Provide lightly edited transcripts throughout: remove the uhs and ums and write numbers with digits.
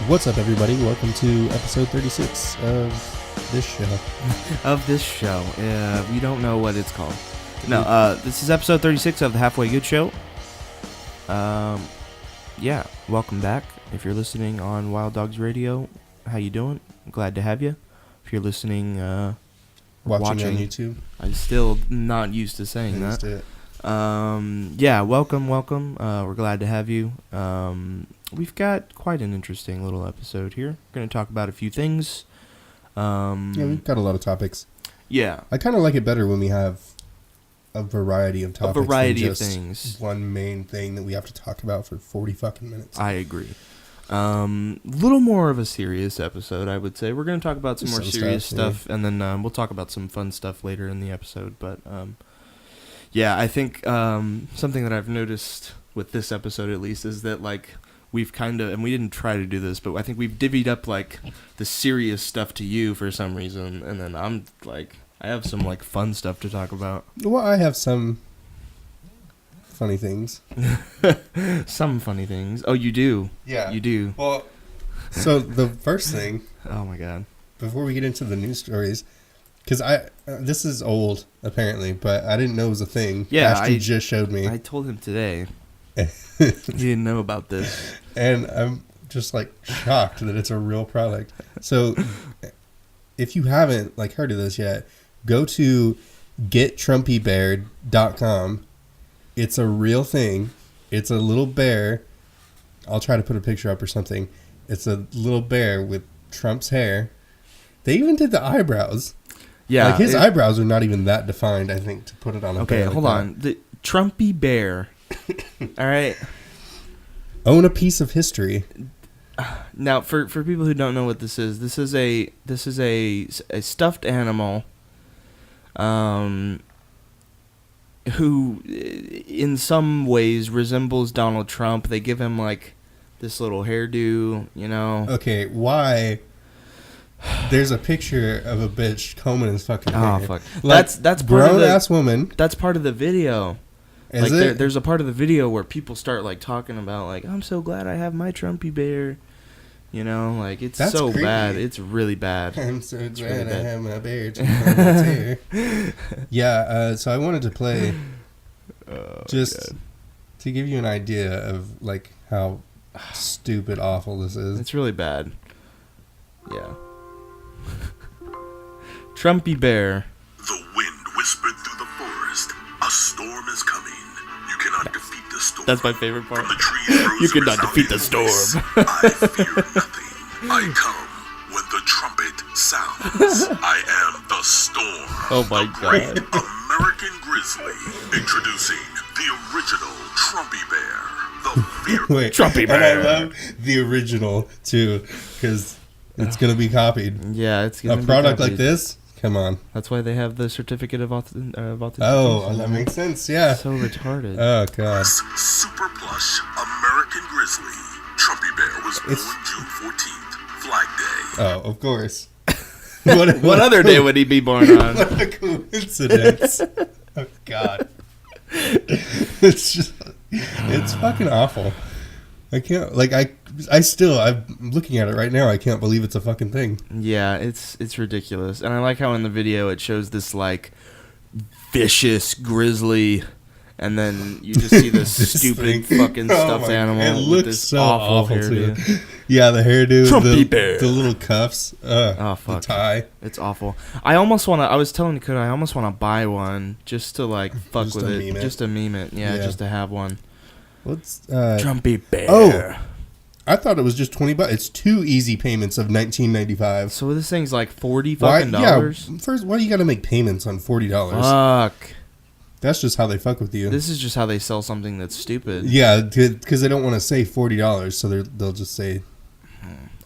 What's up, everybody? Welcome to episode 36 of this show. Of this show. We don't know what it's called. No, this is episode 36 of the Halfway Good Show. Yeah, welcome back. If you're listening on Wild Dogs Radio, how you doing? Glad to have you. If you're listening, Watching on YouTube. I'm still not used to saying that. Yeah, welcome. We're glad to have you. We've got quite an interesting little episode here. We're going to talk about a few things. Yeah, we've got a lot of topics. Yeah. I kind of like it better when we have a variety of topics. A variety than of just things. One main thing that we have to talk about for 40 fucking minutes. I agree. Little more of a serious episode, I would say. We're going to talk about some more serious stuff, and then we'll talk about some fun stuff later in the episode. But yeah, I think something that I've noticed with this episode, at least, is that like we've kind of, and we didn't try to do this, but I think we've divvied up like the serious stuff to you for some reason, and then I'm like, I have some like fun stuff to talk about. Well, I have some funny things. Some funny things. Oh, you do? Yeah. You do. Well, so the first thing. Oh my god. Before we get into the news stories, because this is old apparently, but I didn't know it was a thing. Yeah, Ashton just showed me. I told him today. He didn't know about this. And I'm just like shocked that it's a real product. So if you haven't like heard of this yet, go to gettrumpybear.com. It's a real thing. It's a little bear. I'll try to put a picture up or something. It's a little bear with Trump's hair. They even did the eyebrows. Yeah. Like his eyebrows are not even that defined, I think, to put it on a bear. Okay, hold on. The Trumpy Bear. All right. Own a piece of history. Now, for people who don't know what this is a stuffed animal, who in some ways resembles Donald Trump. They give him like this little hairdo, you know. Okay, why? There's a picture of a bitch combing his fucking hair. Oh fuck! Like, that's part of the grown-ass woman. That's part of the video. Is like it? There's a part of the video where people start like talking about like, I'm so glad I have my Trumpy bear. You know, like it's That's so creepy. bad. It's really bad. I'm so It's glad really I bad. have my bear to comb its hair. Yeah, so I wanted to play just God. to give you an idea of like how stupid awful this is. It's really bad. Yeah. Trumpy Bear. The wind whispered through the forest. A storm is coming. You cannot defeat the storm. That's my favorite part. From the trees rose You cannot defeat the resounding voice. storm. I fear nothing. I come when the trumpet sounds. I am the storm. Oh my the great God. American grizzly. Introducing the original Trumpy Bear. The fear. Wait, Trumpy and I bear. love the original too, because it's gonna be copied. Yeah, it's A gonna be product like copied. this, come on. That's why they have the certificate of authenticity. Oh, that makes sense. Yeah. So retarded. Oh god. Super plush American grizzly. Trumpy Bear was born It's- June 14th. Flag Day. Oh, of course. What other day would he be born on? What a coincidence. Oh god. It's just, it's fucking awful. I can't, like, I'm looking at it right now. I can't believe it's a fucking thing. Yeah, it's ridiculous. And I like how in the video it shows this like vicious grizzly, and then you just see this This stupid thing. fucking Oh stuffed my- animal it with looks this so awful awful, hairdo. too. Yeah, the hairdo, Trumpy bear. the little cuffs, Oh fuck! the tie. It's awful. I was telling Dakota I almost want to buy one just to like fuck Just with to it, meme it. just to meme it. Yeah, Yeah. just to have one. What's Trumpy bear. Oh. I thought it was just $20. It's 2 easy payments of $19.95. So this thing's like $40 Why? fucking Yeah. dollars. First, why do you got to make payments on $40? Fuck. That's just how they fuck with you. This is just how they sell something that's stupid. Yeah, because they don't want to say $40, so they'll just say.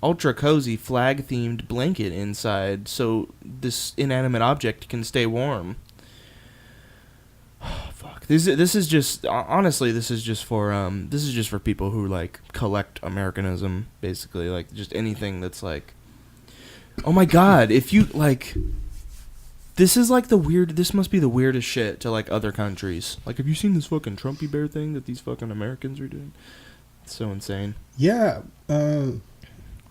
Ultra cozy flag themed blanket inside, so this inanimate object can stay warm. Oh, fuck. This is just honestly this is just for people who like collect Americanism, basically, like just anything that's like, oh my god, if you like, this is like this must be the weirdest shit to like other countries. Like, have you seen this fucking Trumpy bear thing that these fucking Americans are doing? It's so insane. Yeah,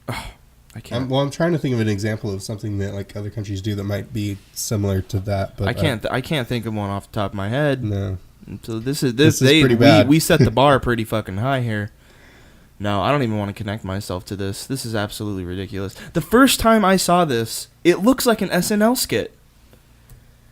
I can't. I'm trying to think of an example of something that like other countries do that might be similar to that, but I can't think of one off the top of my head. No. So this is pretty bad. We set the bar pretty fucking high here. No, I don't even want to connect myself to this. This is absolutely ridiculous. The first time I saw this, it looks like an SNL skit.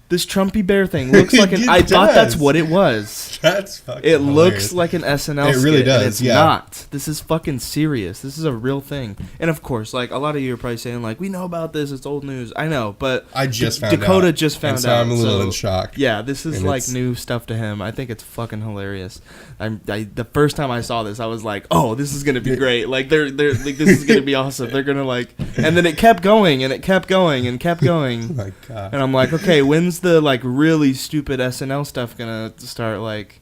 This Trumpy Bear thing looks like an... I thought that's what it was. That's fucking It hilarious. looks like an SNL skit. It really does, and it's yeah. not. This is fucking serious. This is a real thing. And of course, like, a lot of you are probably saying, like, we know about this. It's old news. I know, but... I just found out. Dakota just found and so out. I'm a little in shock. Yeah, this is And like it's- new stuff to him. I think it's fucking hilarious. The first time I saw this, I was like, "Oh, this is gonna be great! Like, they're like, this is gonna be awesome. They're gonna like." And then it kept going, and it kept going, and kept Oh going. my god. And I'm like, "Okay, when's the like really stupid SNL stuff gonna start?" Like,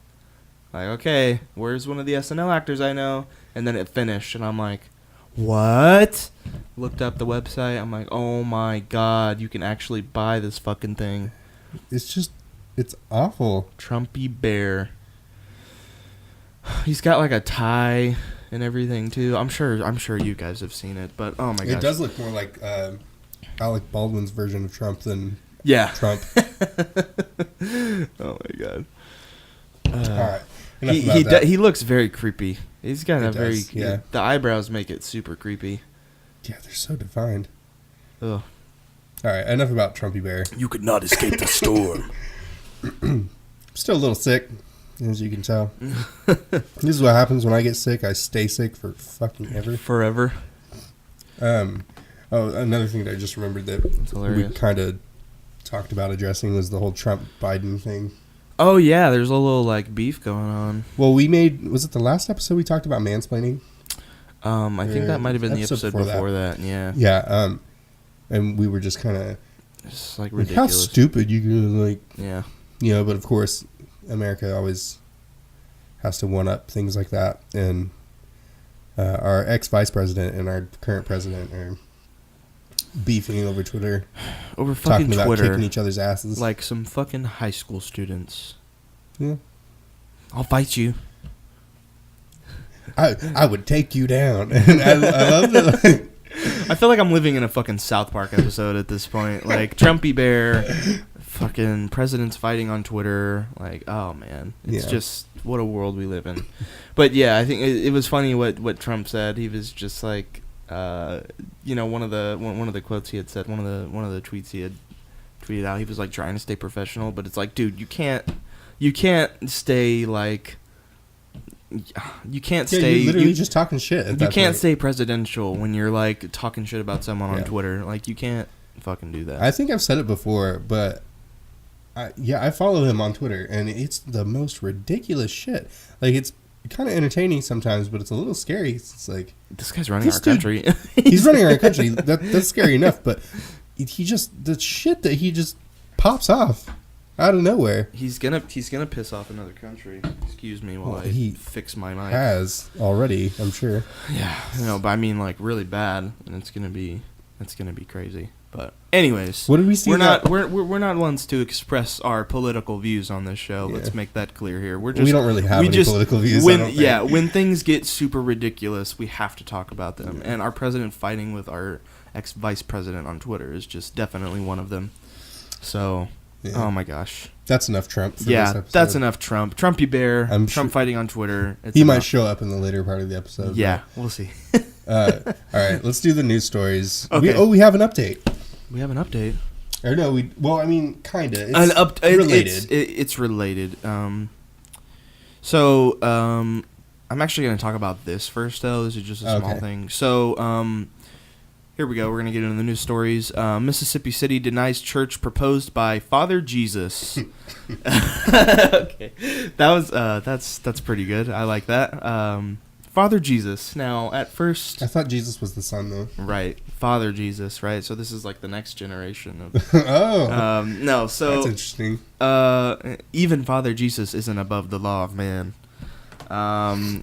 okay, where's one of the SNL actors I know? And then it finished, and I'm like, "What?" Looked up the website. I'm like, "Oh my god, you can actually buy this fucking thing." It's awful. Trumpy Bear. He's got like a tie and everything too. I'm sure you guys have seen it, but oh my god. It does look more like Alec Baldwin's version of Trump than Trump. Oh my god. All right. Enough about that. He looks very creepy. He's got a very yeah. The eyebrows make it super creepy. Yeah, they're so defined. Ugh. All right, enough about Trumpy Bear. You could not escape the storm. Still a little sick, as you can tell. This is what happens when I get sick. I stay sick for fucking ever. Forever. Another thing that I just remembered that we kind of talked about addressing was the whole Trump-Biden thing. Oh yeah, there's a little like beef going on. Well, was it the last episode we talked about mansplaining? I think that might have been the episode before that. Yeah. Yeah. And we were just kind of It's like like, ridiculous. how stupid you can like. Yeah. You know, but of course, America always has to one-up things like that. And our ex-vice president and our current president are beefing over Twitter. Over fucking talking about Twitter. kicking each other's asses. Like some fucking high school students. Yeah. I'll fight you. I would take you down. And I love that. I feel like I'm living in a fucking South Park episode at this point. Like, Trumpy Bear, fucking presidents fighting on Twitter. Like, oh, man. It's just, what a world we live in. But, yeah, I think it was funny what Trump said. He was just like, one of the quotes he had said, one of the tweets he had tweeted out, he was, like, trying to stay professional. But it's like, dude, you can't stay, like... You can't stay. You're literally just talking shit. You can't stay presidential when you're like talking shit about someone on Twitter. Like you can't fucking do that. I think I've said it before, but I follow him on Twitter, and it's the most ridiculous shit. Like it's kind of entertaining sometimes, but it's a little scary. It's like this guy's running our country. He's running our country. That's scary enough, but he just the shit that he just pops off out of nowhere. He's gonna piss off another country. Excuse me while I fix my mic. Has already, I'm sure. Yeah, but I mean like really bad, and it's gonna be crazy. But anyways, what did we see? We're not ones to express our political views on this show. Yeah. Let's make that clear here. We don't really have any political views. When things get super ridiculous, we have to talk about them. And our president fighting with our ex-vice president on Twitter is just definitely one of them. So. Yeah. Oh my gosh. That's enough Trump for this episode. That's enough Trump. Trumpy Bear, Trump fighting on Twitter. He might show up in the later part of the episode. Yeah, we'll see. All right, let's do the news stories. Okay. We have an update. We have an update. Or no, kind of. It's related. It's related. I'm actually going to talk about this first, though. This is just a small thing. So, here we go. We're gonna get into the news stories. Mississippi City denies church proposed by Father Jesus. Okay, that's pretty good. I like that. Father Jesus. Now, at first, I thought Jesus was the son, though. Right, Father Jesus. Right. So this is like the next generation of. Oh. No. So that's interesting. Even Father Jesus isn't above the law of man.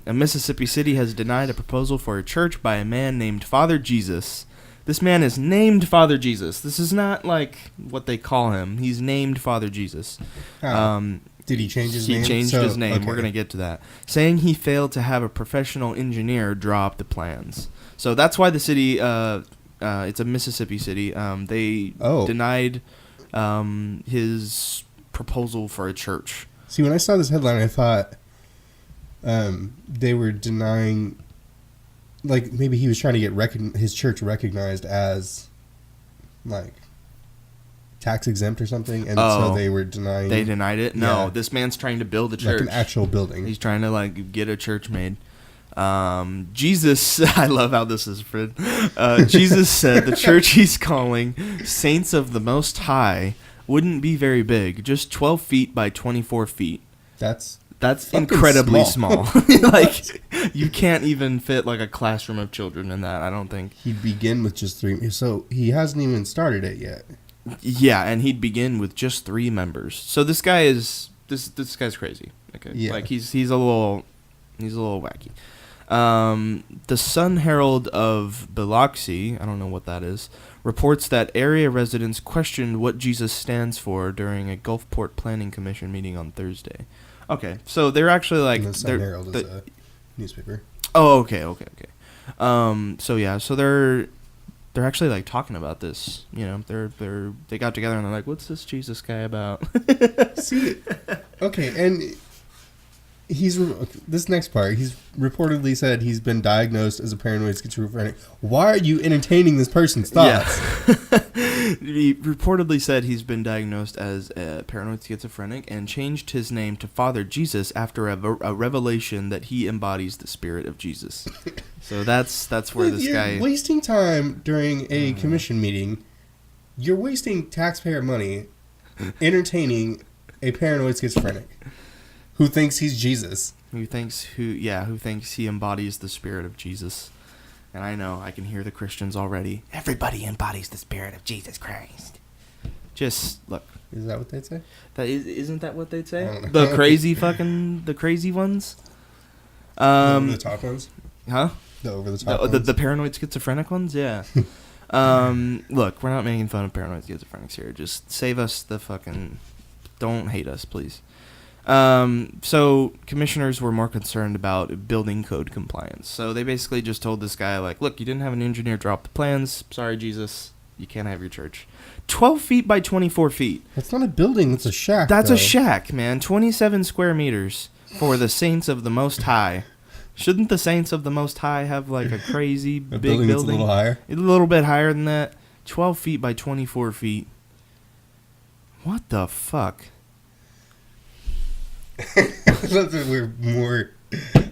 Mississippi City has denied a proposal for a church by a man named Father Jesus. This man is named Father Jesus. This is not like what they call him. He's named Father Jesus. Did he change his name? He changed his name. Okay. We're going to get to that. Saying he failed to have a professional engineer draw up the plans. So that's why the city, it's a Mississippi city, they denied his proposal for a church. See, when I saw this headline, I thought they were denying, like, maybe he was trying to get his church recognized as, like, tax exempt or something, and so they were denying. They denied it? No, this man's trying to build a church. Like an actual building. He's trying to, like, get a church made. Jesus, I love how this is, Fred. Jesus said the church he's calling Saints of the Most High wouldn't be very big, just 12 feet by 24 feet. That's incredibly small. Like, you can't even fit like a classroom of children in that, I don't think. He'd begin with just 3. So he hasn't even started it yet. Yeah, and he'd begin with just 3 members. So this guy is this guy's crazy. Okay, yeah. Like he's a little wacky. The Sun Herald of Biloxi, I don't know what that is, reports that area residents questioned what Jesus stands for during a Gulfport Planning Commission meeting on Thursday. Okay, so they're actually like... And the Sun Herald is a newspaper. Oh, okay. So they're actually like talking about this. You know, they got together and they're like, "What's this Jesus guy about?" See, okay, and this next part. He's reportedly said he's been diagnosed as a paranoid schizophrenic. Why are you entertaining this person's thoughts? Yeah. He reportedly said he's been diagnosed as a paranoid schizophrenic and changed his name to Father Jesus after a revelation that he embodies the spirit of Jesus. So that's where this guy... You're wasting time during a commission meeting. You're wasting taxpayer money entertaining a paranoid schizophrenic who thinks he's Jesus. Who thinks he embodies the spirit of Jesus. And I know, I can hear the Christians already. Everybody embodies the spirit of Jesus Christ. Just, look. Is that what they'd say? Isn't that what they'd say? The crazy ones? The over-the-top ones? Huh? The over-the-top ones? The paranoid schizophrenic ones? Yeah. Look, we're not making fun of paranoid schizophrenics here. Just save us the fucking... Don't hate us, please. So commissioners were more concerned about building code compliance. So they basically just told this guy, like, look, you didn't have an engineer draw up the plans. Sorry, Jesus. You can't have your church. 12 feet by 24 feet. That's not a building. That's a shack. That's a shack, man. 27 square meters for the Saints of the Most High. Shouldn't the Saints of the Most High have, like, a crazy big building? That's a little higher? A little bit higher than that. 12 feet by 24 feet. What the fuck? We're more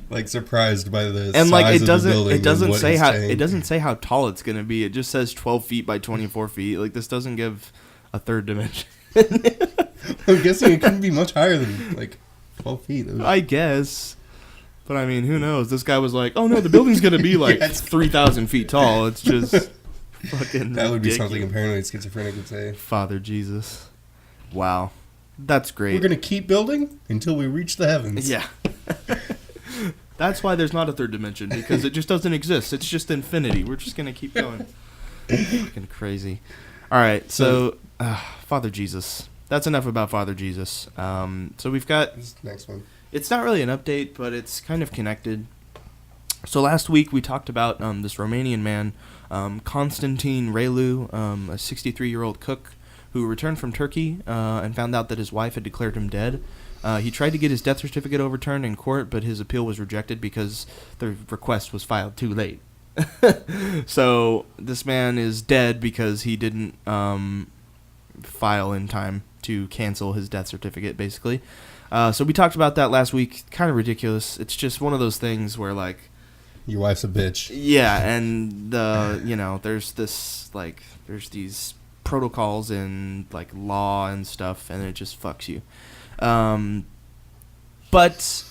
like surprised by the and size like of the building. It doesn't say how tall it's gonna be. It just says 12 feet by 24 feet. Like, this doesn't give a third dimension. I'm guessing it couldn't be much higher than like 12 feet. I guess, but I mean, who knows? This guy was like, "Oh no, the building's gonna be like 3,000 feet tall." It's just fucking. That would ridiculous. be something a paranoid schizophrenic would say. Father Jesus. Wow. That's great. We're going to keep building until we reach the heavens. Yeah. That's why there's not a third dimension, because it just doesn't exist. It's just infinity. We're just going to keep going. Fucking crazy. All right, so Father Jesus. That's enough about Father Jesus. So we've got... This next one. It's not really an update, but it's kind of connected. So last week we talked about this Romanian man, Constantine Relu, a 63-year-old cook, who returned from Turkey and found out that his wife had declared him dead. He tried to get his death certificate overturned in court, but his appeal was rejected because the request was filed too late. So this man is dead because he didn't file in time to cancel his death certificate, basically. So we talked about that last week. Kind of ridiculous. It's just one of those things where, like... Your wife's a bitch. Yeah, and there's these... protocols and like law and stuff, and it just fucks you. But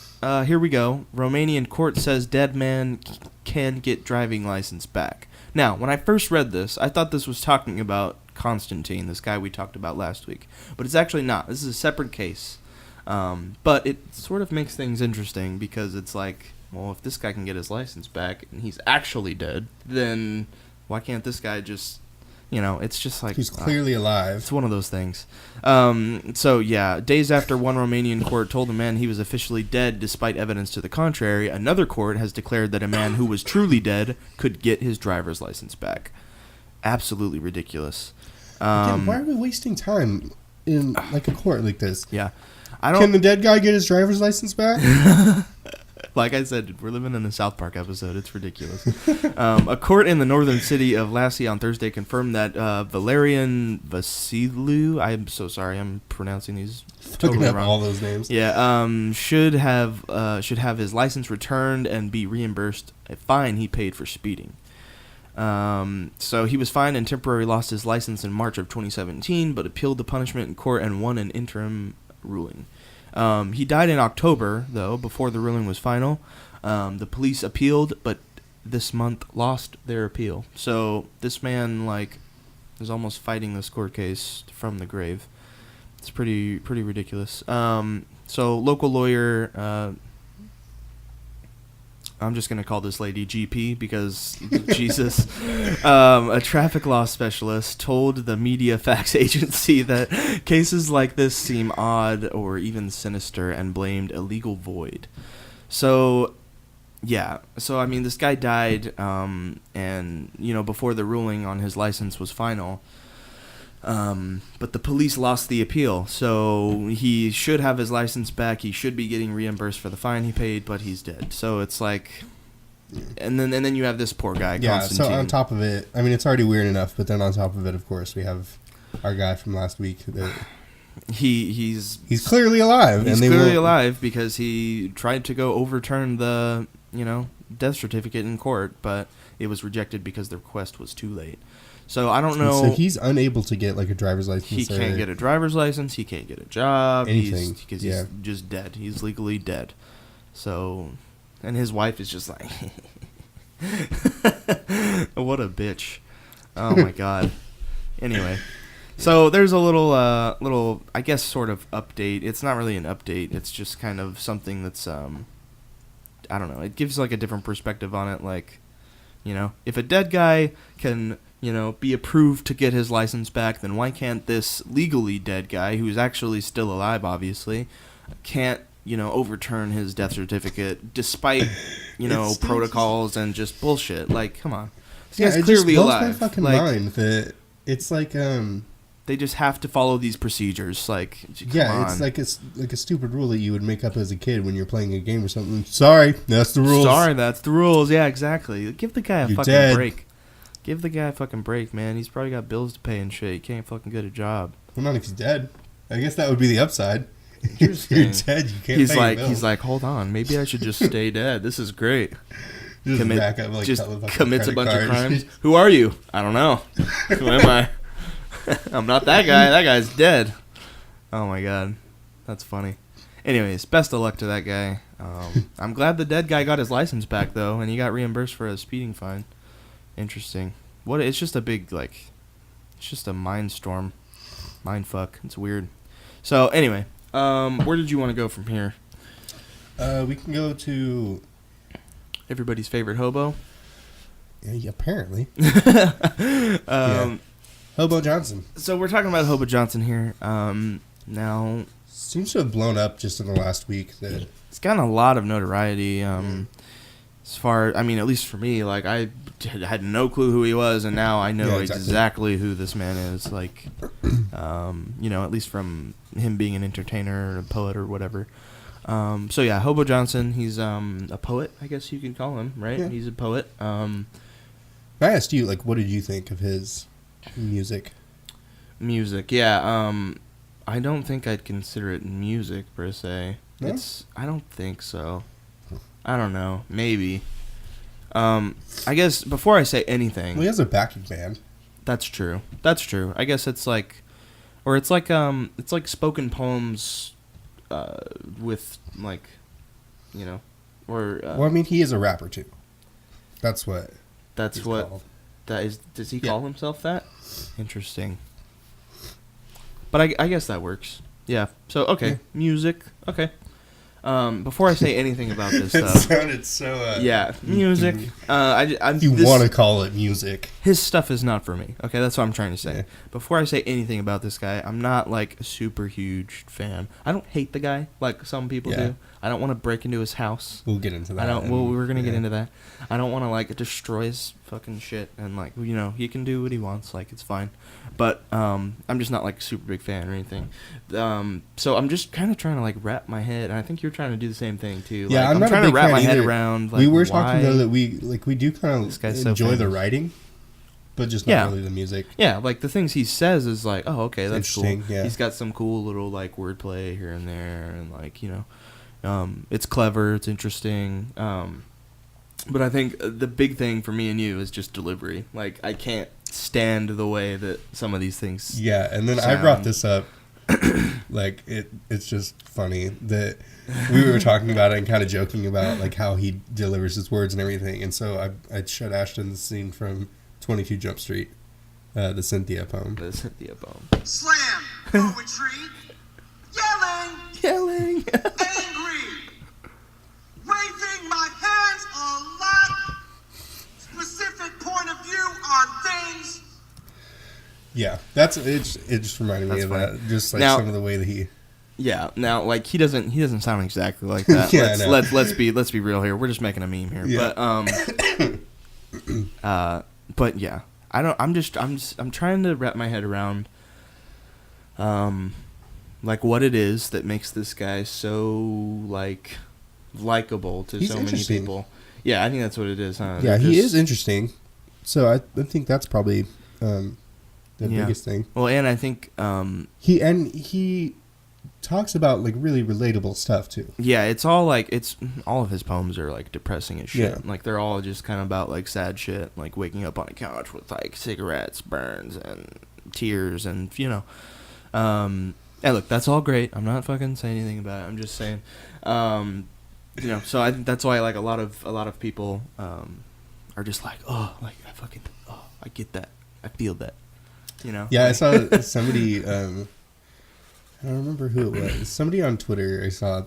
here we go. Romanian court says dead man can get driving license back. Now, when I first read this, I thought this was talking about Constantine, this guy we talked about last week. But it's actually not. This is a separate case. But it sort of makes things interesting because it's like, well, if this guy can get his license back and he's actually dead, then Why can't this guy just, it's just like... He's clearly alive. It's one of those things. So, yeah, days after one Romanian court told a man he was officially dead despite evidence to the contrary, another court has declared that a man who was truly dead could get his driver's license back. Absolutely ridiculous. Again, why are we wasting time in like a court like this? Yeah. Can the dead guy get his driver's license back? Like I said, we're living in the South Park episode. It's ridiculous. A court in the northern city of Lassi on Thursday confirmed that Valerian Vasiliu, I'm so sorry, I'm pronouncing these totally wrong. All those names. Yeah, should have his license returned and be reimbursed a fine he paid for speeding. So he was fined and temporarily lost his license in March of 2017, but appealed the punishment in court and won an interim ruling. He died in October, though, before the ruling was final. The police appealed, but this month lost their appeal. So this man, is almost fighting this court case from the grave. It's pretty ridiculous. So local lawyer, I'm just going to call this lady GP because, Jesus, a traffic law specialist told the Media Facts Agency that cases like this seem odd or even sinister and blamed a legal void. So, yeah. So, I mean, this guy died, and, before the ruling on his license was final. But the police lost the appeal, so he should have his license back. He should be getting reimbursed for the fine he paid, but he's dead. So it's like, and then you have this poor guy. Yeah. Constantine. So on top of it, I mean, it's already weird enough, but then on top of it, of course, we have our guy from last week. He's clearly alive. He's clearly alive because he tried to go overturn the death certificate in court, but it was rejected because the request was too late. So I don't know. So he's unable to get a driver's license. He can't get a driver's license. He can't get a job. Anything. Because he's just dead. He's legally dead. So, and his wife is just like, what a bitch. Oh my God. Anyway, so there's a little, I guess, sort of update. It's not really an update. It's just kind of something that's, I don't know. It gives a different perspective on it. If a dead guy can, be approved to get his license back, then why can't this legally dead guy, who's actually still alive, obviously, can't, overturn his death certificate despite, protocols and just bullshit? Come on. This guy's clearly alive. It just blows my fucking mind that it's they just have to follow these procedures. It's like a stupid rule that you would make up as a kid when you're playing a game or something. Sorry, that's the rules. Sorry, that's the rules. Yeah, exactly. Give the guy a fucking break. Give the guy a fucking break, man. He's probably got bills to pay and shit. He can't fucking get a job. Well, not if he's dead. I guess that would be the upside. If you're dead, you can't pay your bills. He's like, hold on. Maybe I should just stay dead. This is great. Just commits a bunch of crimes. Who are you? I don't know. Who am I? I'm not that guy. That guy's dead. Oh, my God. That's funny. Anyways, best of luck to that guy. I'm glad the dead guy got his license back, though, and he got reimbursed for a speeding fine. Interesting. It's just a big, it's just a mind storm. Mind fuck. It's weird. So, anyway, where did you want to go from here? We can go to... everybody's favorite hobo? Yeah, apparently. Yeah. Hobo Johnson. So, we're talking about Hobo Johnson here. Now... seems to have blown up just in the last week. It's gotten a lot of notoriety. As far, at least for me, I had no clue who he was, and now I know exactly who this man is. At least from him being an entertainer or a poet or whatever. So yeah, Hobo Johnson, he's a poet, I guess you could call him, right? Yeah. He's a poet. I asked you, what did you think of his music? Music, yeah. I don't think I'd consider it music per se. No? I don't think so. I don't know. Maybe. I guess before I say anything... well, he has a backing band. That's true. I guess it's like spoken poems with, or... well, he is a rapper, too. That's what... called. That is... does he call himself that? Interesting. But I guess that works. Yeah. So, okay. Yeah. Music. Okay. Before I say anything about this It stuff, sounded so. music. You want to call it music? His stuff is not for me. Okay, that's what I'm trying to say. Yeah. Before I say anything about this guy, I'm not like a super huge fan. I don't hate the guy like some people do. I don't want to break into his house. We'll get into that. I don't. Well, we're gonna get into that. I don't want to like destroy his fucking shit and like he can do what he wants. Like it's fine, but I'm just not like a super big fan or anything. So I'm just kind of trying to like wrap my head, and I think you're trying to do the same thing too. Yeah, like, I'm not trying a big to wrap fan my head either. around. Like, we were why talking though that we do kind of enjoy the famous. writing, but just not really the music. Yeah, like the things he says is like, oh, okay, that's cool. Yeah. He's got some cool little like wordplay here and there, and like it's clever, it's interesting. But I think the big thing for me and you is just delivery. Like I can't stand the way that some of these things. Yeah, and then I brought this up. Like it's just funny that we were talking about it and kind of joking about like how he delivers his words and everything. And so I showed Ashton the scene from 22 Jump Street, the Cynthia poem. The Cynthia poem. Slam poetry, yelling, angry, waving my hands a lot, specific point of view on things. Yeah, it just reminded me of that. Just like some of the way that he. Yeah. Now, like he doesn't sound exactly like that. Yeah, let's be real here. We're just making a meme here. Yeah. But yeah, I'm trying to wrap my head around, like what it is that makes this guy so like likable to so many people. Yeah, I think that's what it is, huh? Yeah, he is interesting. So I think that's probably the biggest thing. Well, and I think he talks about like really relatable stuff too. Yeah, it's all of his poems are like depressing as shit. Yeah. Like they're all just kind of about like sad shit, like waking up on a couch with like cigarettes, burns, and tears, and and look, that's all great. I'm not fucking saying anything about it. I'm just saying, so I think that's why like a lot of people are just like, oh, like I get that, I feel that, Yeah, I saw somebody. I don't remember who it was. Somebody on Twitter I saw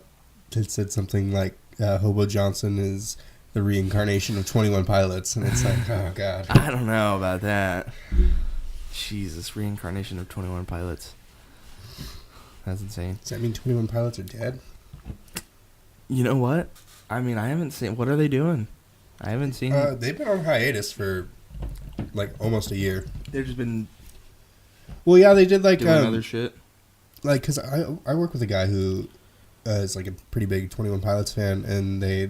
that said something like Hobo Johnson is the reincarnation of 21 Pilots, and it's like, oh god. I don't know about that. Jesus, reincarnation of 21 Pilots. That's insane. Does that mean 21 Pilots are dead? You know what? I mean, I haven't seen. What are they doing? I haven't seen. They've been on hiatus for like almost a year. They've just been. Well, yeah, they did like doing other shit. Like, cause I work with a guy who is like a pretty big 21 Pilots fan, and they,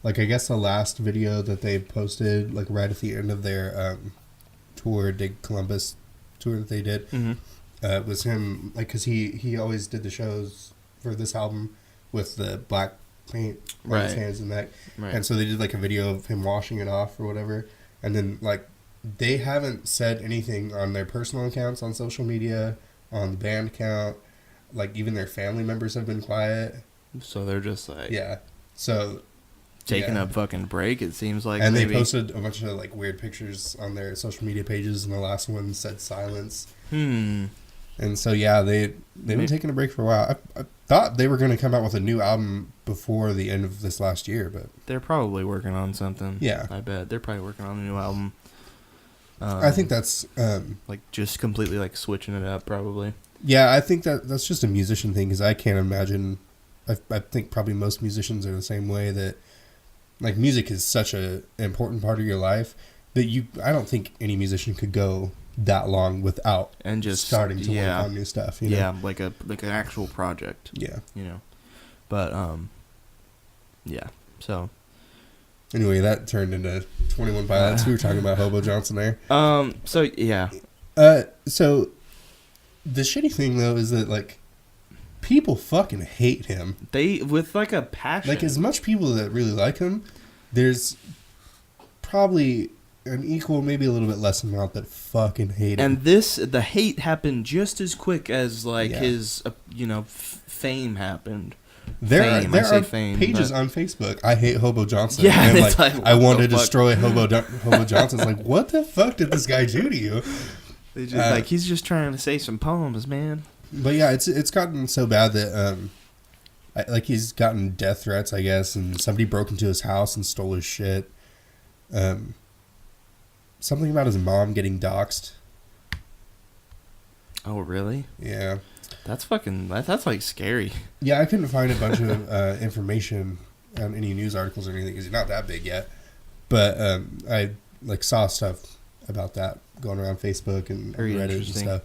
like, I guess the last video that they posted, like right at the end of their tour, Dig Columbus tour that they did, was him, like, cause he always did the shows for this album with the black paint on his hands and neck, and so they did like a video of him washing it off or whatever, and then like they haven't said anything on their personal accounts on social media, on the band account. Like, even their family members have been quiet. So they're just like... Yeah. So... Taking a fucking break, it seems like. And maybe. They posted a bunch of, like, weird pictures on their social media pages, and the last one said silence. And so, yeah, they've been taking a break for a while. I thought they were going to come out with a new album before the end of this last year, but... They're probably working on something. Yeah. I bet. They're probably working on a new album. I think that's... like, just completely, like, switching it up, probably. Yeah, I think that's just a musician thing, because I can't imagine... I think probably most musicians are the same way, that like music is such an important part of your life that I don't think any musician could go that long without and just starting to work on new stuff. You know? Yeah, like an actual project. Yeah, but yeah. So anyway, that turned into 21 Pilots. We were talking about Hobo Johnson there. So yeah. So the shitty thing though is that like people fucking hate him. They with like a passion. Like as much people that really like him, there's probably an equal, maybe a little bit less amount that fucking hate him. And the hate happened just as quick as like his fame happened. There are pages on Facebook. I hate Hobo Johnson. Yeah, and it's like I want to destroy Hobo Johnson. It's like, what the fuck did this guy do to you? They just like he's just trying to say some poems, man. But yeah, it's gotten so bad that like he's gotten death threats, I guess, and somebody broke into his house and stole his shit. Something about his mom getting doxxed. Oh, really? Yeah. That's like scary. Yeah, I couldn't find a bunch of information on any news articles or anything because he's not that big yet. But I like saw stuff about that going around Facebook and Very Reddit and interesting. stuff.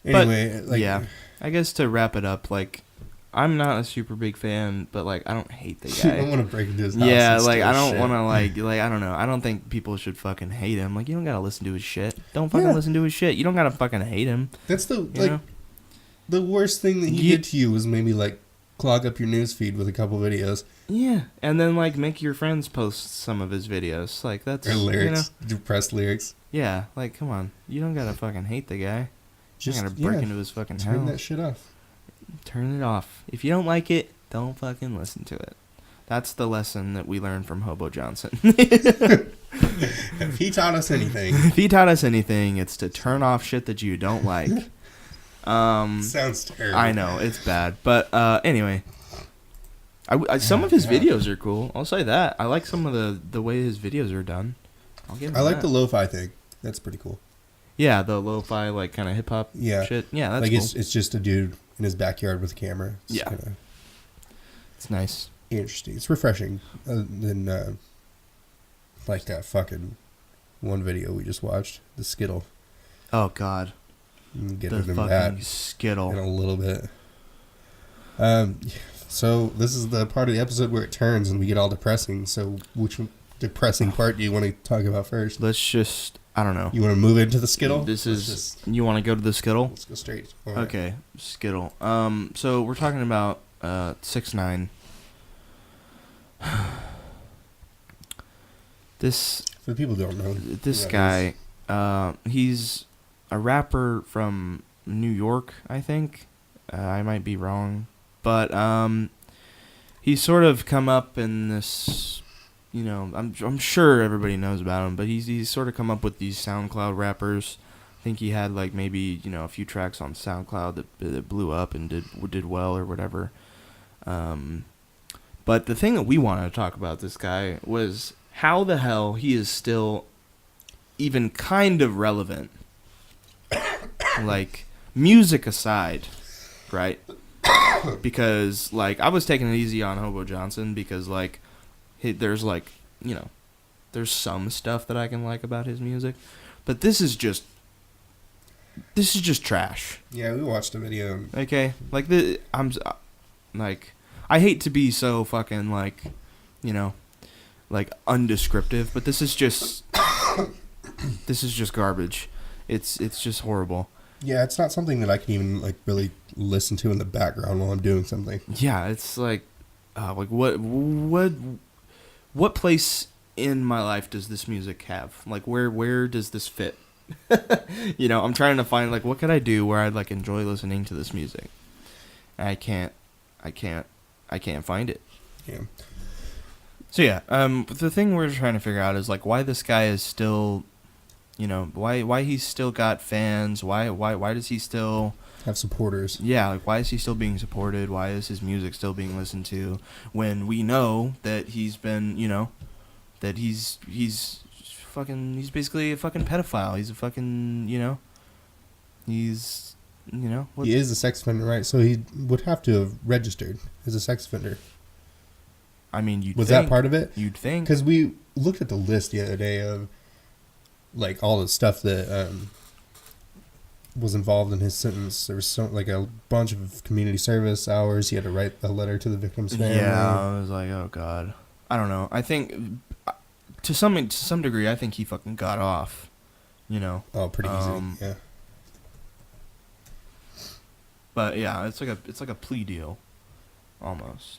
Anyway, but, yeah, I guess to wrap it up, like, I'm not a super big fan, but like I don't hate the guy. I don't want to break into his house. Yeah, and like steal I don't shit. want to like I don't know. I don't think people should fucking hate him. Like you don't gotta listen to his shit. Don't fucking listen to his shit. You don't gotta fucking hate him. That's the You know? the worst thing that he did to you was maybe like clog up your news feed with a couple videos. Yeah, and then like make your friends post some of his videos. Like that's Or lyrics, You know? depressed lyrics. Yeah, like come on. You don't gotta fucking hate the guy. Just You gotta break into his fucking turn house. that shit off. Turn it off. If you don't like it, don't fucking listen to it. That's the lesson that we learned from Hobo Johnson. If he taught us anything, If he taught us anything, it's to turn off shit that you don't like. sounds terrible. I know, it's bad. But anyway, some of his videos are cool. I'll say that. I like some of the way his videos are done. I'll give him I like that. the lo-fi thing. That's pretty cool. Yeah, the lo-fi, like, kind of hip-hop shit. Yeah, that's like cool. it's just a dude in his backyard with a camera. It's Yeah. kinda It's nice. interesting. It's refreshing. Other than like that fucking one video we just watched, the Skittle. Oh, God. We'll get The into fucking that in Skittle. a little bit. So this is the part of the episode where it turns and we get all depressing. So which depressing part do you want to talk about first? Let's just, I don't know. You want to move into the Skittle? You want to go to the Skittle? Let's go straight. All right. Okay, Skittle. So we're talking about 6ix9ine. This For the people who don't know, this who guy, that he's a rapper from New York, I think. I might be wrong, but he's sort of come up in this. You know, I'm sure everybody knows about him, but he's sort of come up with these SoundCloud rappers. I think he had like maybe a few tracks on SoundCloud that blew up and did well or whatever. But the thing that we wanted to talk about this guy was how the hell he is still even kind of relevant. Like, music aside, right? Because, like, I was taking it easy on Hobo Johnson because, like, there's, like, there's some stuff that I can like about his music. But this is just trash. Yeah, we watched a video. Okay? Like, I hate to be so fucking, like, like, undescriptive, but this is just garbage. It's just horrible. Yeah, it's not something that I can even like really listen to in the background while I'm doing something. Yeah, it's like what place in my life does this music have? Like, where does this fit? I'm trying to find, like, what could I do where I'd, like, enjoy listening to this music? And I can't find it. Yeah. So yeah, the thing we're trying to figure out is, like, why this guy is still, why he's still got fans? Why does he still Have supporters. Yeah, like, why is he still being supported? Why is his music still being listened to when we know that he's been, that he's basically a fucking pedophile. He's a fucking, he's, what? He is a sex offender, right? So he would have to have registered as a sex offender. I mean, you'd Was think, that part of it? You'd think. Because we looked at the list the other day of, like, all the stuff that was involved in his sentence. There was a bunch of community service hours. He had to write a letter to the victim's family. Yeah, I was like, oh god. I don't know. I think to some degree, I think he fucking got off. Oh, pretty easy. Yeah. But yeah, it's like a plea deal, almost.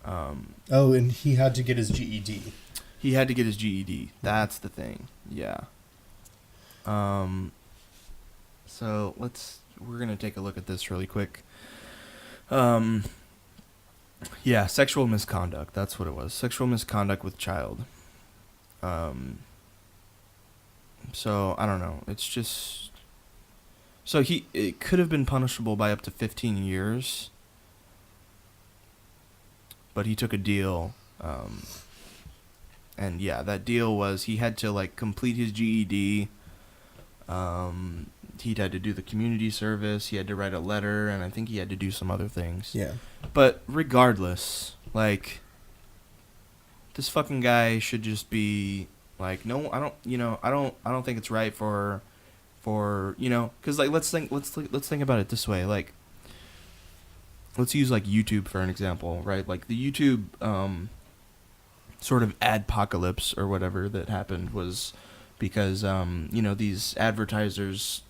Oh, and he had to get his GED. He had to get his GED. That's the thing. Yeah. So we're gonna take a look at this really quick. Yeah, sexual misconduct. That's what it was. Sexual misconduct with child. So I don't know. It's just So it could have been punishable by up to 15 years, but he took a deal, and yeah, that deal was he had to like complete his GED. He'd had to do the community service. He had to write a letter, and I think he had to do some other things. Yeah. But regardless, like, this fucking guy should just be like, no, I don't think it's right for because like let's think about it this way. Like, let's use like YouTube for an example, right? Like the YouTube sort of adpocalypse or whatever that happened was because these advertisers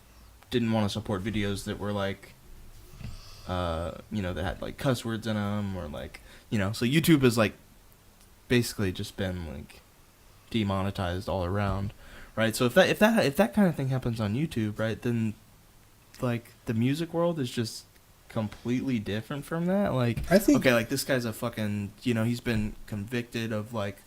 didn't want to support videos that were like that had like cuss words in them, or like, so YouTube has like basically just been like demonetized all around, right? So if that kind of thing happens on YouTube, right, then like the music world is just completely different from that. Like, I think, okay, like this guy's a fucking, he's been convicted of like,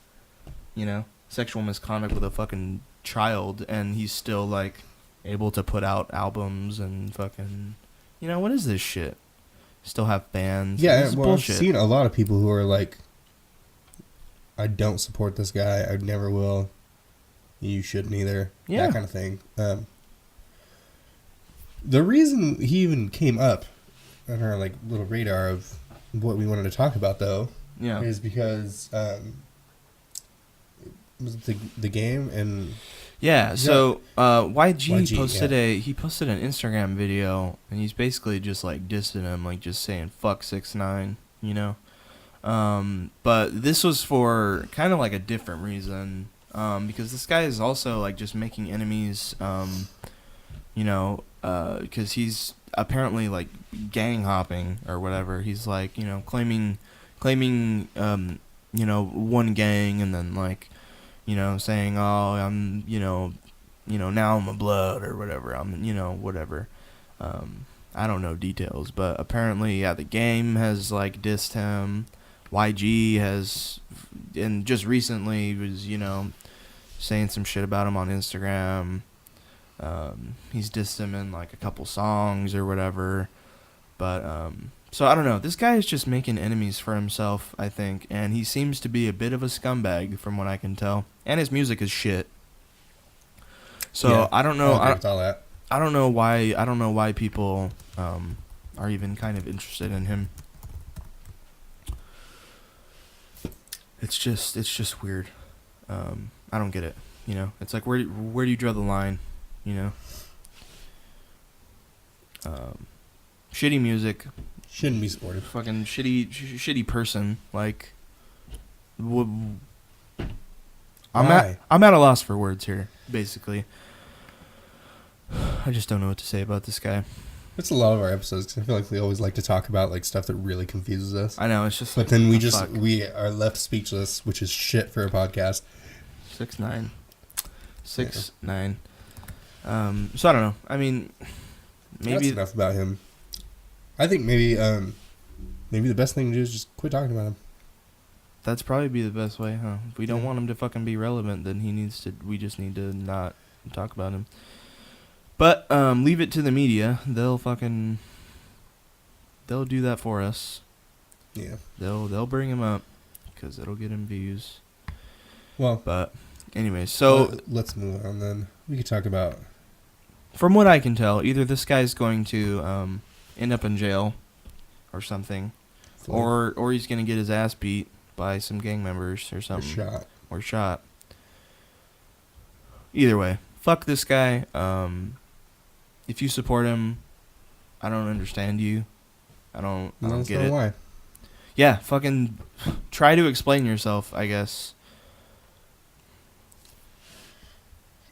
sexual misconduct with a fucking child, and he's still like able to put out albums and fucking, what is this shit? Still have fans. Yeah, this is well, bullshit. I've seen a lot of people who are like, I don't support this guy. I never will. You shouldn't either. Yeah. That kind of thing. The reason he even came up on our like little radar of what we wanted to talk about, though, Yeah. is because was it the game and Yeah, so YG posted yeah. he posted an Instagram video, and he's basically just like dissing him, like just saying fuck 6ix9ine, but this was for kind of like a different reason, because this guy is also like just making enemies, because he's apparently like gang hopping or whatever. He's like, claiming one gang, and then like, saying, oh, I'm, now I'm a blood or whatever. I'm, whatever. I don't know details, but apparently, yeah, the game has like dissed him. YG has, and just recently was, saying some shit about him on Instagram. He's dissed him in like a couple songs or whatever. But, so I don't know. This guy is just making enemies for himself, I think, and he seems to be a bit of a scumbag from what I can tell. And his music is shit. So yeah, I don't know. I'll agree with all that. I don't know why people are even kind of interested in him. It's just weird. I don't get it. It's like where do you draw the line? Shitty music. Shouldn't be supported. Fucking shitty person. Like, I'm at a loss for words here. Basically, I just don't know what to say about this guy. It's a lot of our episodes, 'cause I feel like we always like to talk about like stuff that really confuses us. I know, it's just. But like, then fuck? we are left speechless, which is shit for a podcast. 6ix9ine. 6ix9ine. So I don't know. I mean, maybe That's enough about him. I think maybe the best thing to do is just quit talking about him. that's probably be the best way, huh? If we don't want him to fucking be relevant, then we just need to not talk about him. But leave it to the media. They'll do that for us. Yeah. They'll bring him up because it'll get him views. Well, But anyway, so let's move on then. We could talk about. from what I can tell, either this guy's going to end up in jail or something, or he's going to get his ass beat by some gang members or something. Or shot. Either way, fuck this guy. If you support him, I don't understand you. I don't get it. Why? Yeah, fucking try to explain yourself, I guess.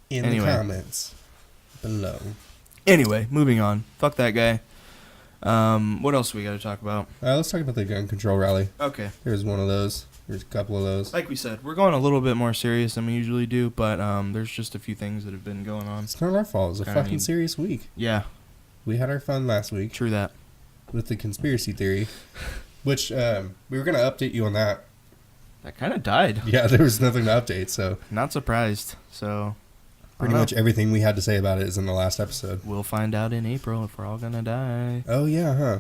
In Anyway. the comments below. Anyway, moving on. Fuck that guy. What else we got to talk about? Let's talk about the gun control rally. Okay. There's one of those. There's a couple of those. Like we said, we're going a little bit more serious than we usually do, but there's just a few things that have been going on. It's not our fault. It was a Kinda fucking need- serious week. Yeah, We had our fun last week true that. with the conspiracy theory, which we were going to update you on that. That kind of died. Yeah, there was nothing to update, so Not surprised. So, Pretty much everything we had to say about it is in the last episode. We'll find out in April if we're all gonna die. Oh, yeah, huh?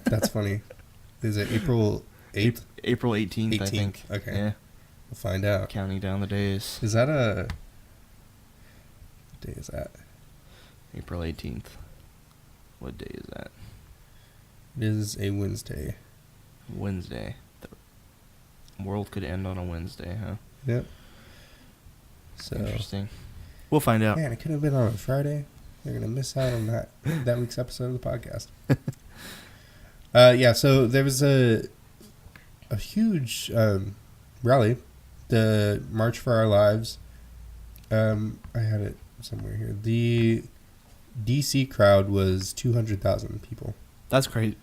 That's funny. Is it April 8th? April 18th, I think. Okay. Yeah. We'll find out. Counting down the days. Is that a... What day is that? April 18th. What day is that? It is a Wednesday. Wednesday. The world could end on a Wednesday, huh? Yep. So, interesting. We'll find out. Man, it could have been on a Friday. They're gonna miss out on that week's episode of the podcast. Yeah. So there was a huge rally, the March for Our Lives. I had it somewhere here. The DC crowd was 200,000 people. That's crazy.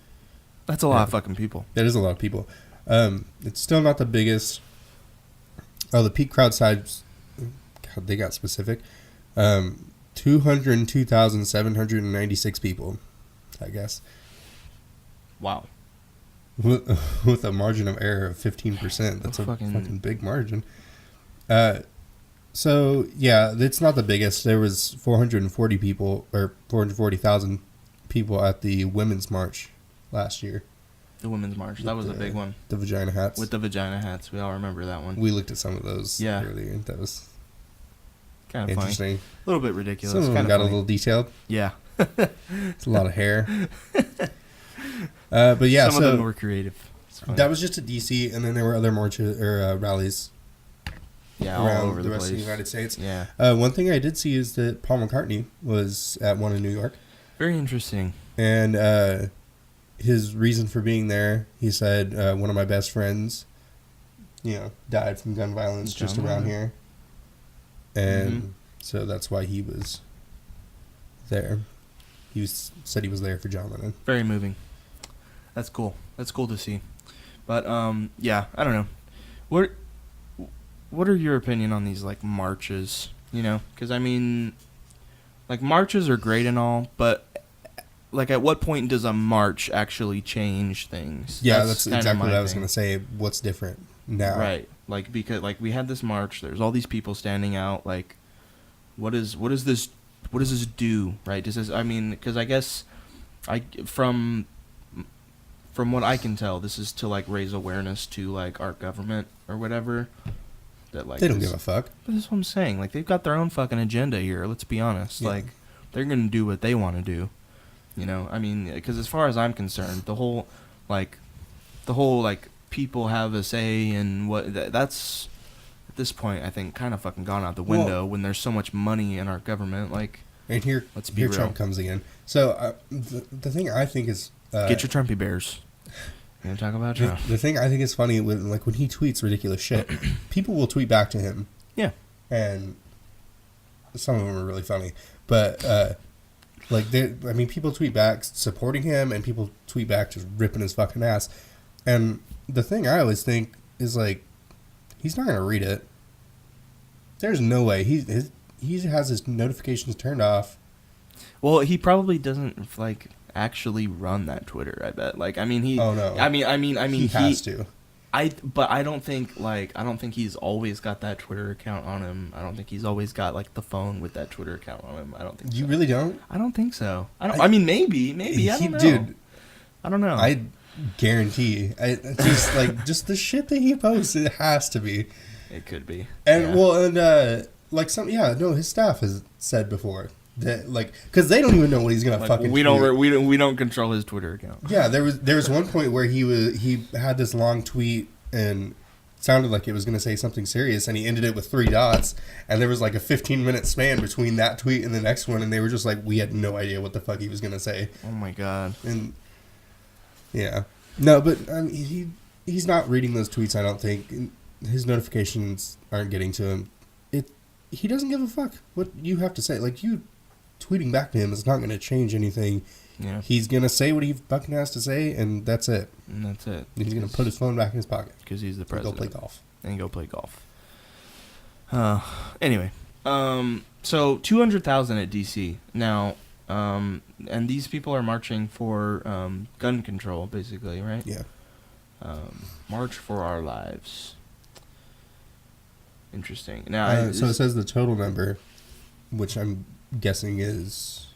That's a lot of fucking people. That is a lot of people. It's still not the biggest. Oh, the peak crowd size. God, they got specific. 202,796 people, I guess. Wow. With a margin of error of 15%. That's a fucking big margin. So, yeah, it's not the biggest. There was 440,000 people at the Women's March last year. The Women's March. That was a big one. The vagina hats. With the vagina hats. We all remember that one. We looked at some of those earlier. That was kind of interesting. Funny. A little bit ridiculous. Some of them got a little detailed. Yeah. It's a lot of hair. But yeah, some of them were creative. That was just a DC, and then there were other marches or rallies. Yeah, all over the rest of the United States. Yeah. One thing I did see is that Paul McCartney was at one in New York. Very interesting. And his reason for being there, he said, one of my best friends, died from gun violence just around here. And so that's why he was there. Said he was there for John Lennon. Very moving. That's cool. That's cool to see. But yeah, I don't know. What are your opinion on these like marches? Because I mean, like marches are great and all, but like at what point does a march actually change things? Yeah, that's exactly what I was going to say. What's different now? Right. Like because like we had this march. There's all these people standing out. Like, what does this do? Right? Does this? I mean, because I guess from what I can tell, this is to like raise awareness to like our government or whatever. That like they don't give a fuck. But that's what I'm saying. Like they've got their own fucking agenda here. Let's be honest. Yeah. Like they're gonna do what they want to do. I mean, because as far as I'm concerned, the whole people have a say in what that's at this point I think kind of fucking gone out the window when there's so much money in our government. Like, and here Trump comes again. So the thing I think is get your Trumpy bears. You gonna talk about Trump? The thing I think is funny when he tweets ridiculous shit, people will tweet back to him. Yeah, and some of them are really funny, but people tweet back supporting him, and people tweet back just ripping his fucking ass. And the thing I always think is like, he's not gonna read it. There's no way he has his notifications turned off. Well, he probably doesn't actually run that Twitter. I bet. Like, I mean, he. Oh no. I mean, he has to. But I don't think he's always got that Twitter account on him. I don't think he's always got the phone with that Twitter account on him. I don't think. You really don't? I don't think so. I mean, maybe. I don't know. Dude, I don't know. I guarantee. Just the shit that he posts. It has to be. It could be. And his staff has said before. That because they don't even know what he's gonna fucking. We don't control his Twitter account. Yeah, there was one point where he had this long tweet and sounded like it was gonna say something serious, and he ended it with 3 dots, and there was a 15-minute span between that tweet and the next one, and they were just we had no idea what the fuck he was gonna say. Oh my god. And yeah, no, but I mean, he's not reading those tweets. I don't think his notifications aren't getting to him. He doesn't give a fuck what you have to say. You tweeting back to him is not going to change anything. Yeah. He's going to say what he fucking has to say, and that's it. And that's it. He's going to put his phone back in his pocket. Because he's the president. And go play golf. Anyway. So 200,000 at DC. Now, and these people are marching for gun control, basically, right? Yeah. March for Our Lives. Interesting. Now, so it says the total number which I'm guessing is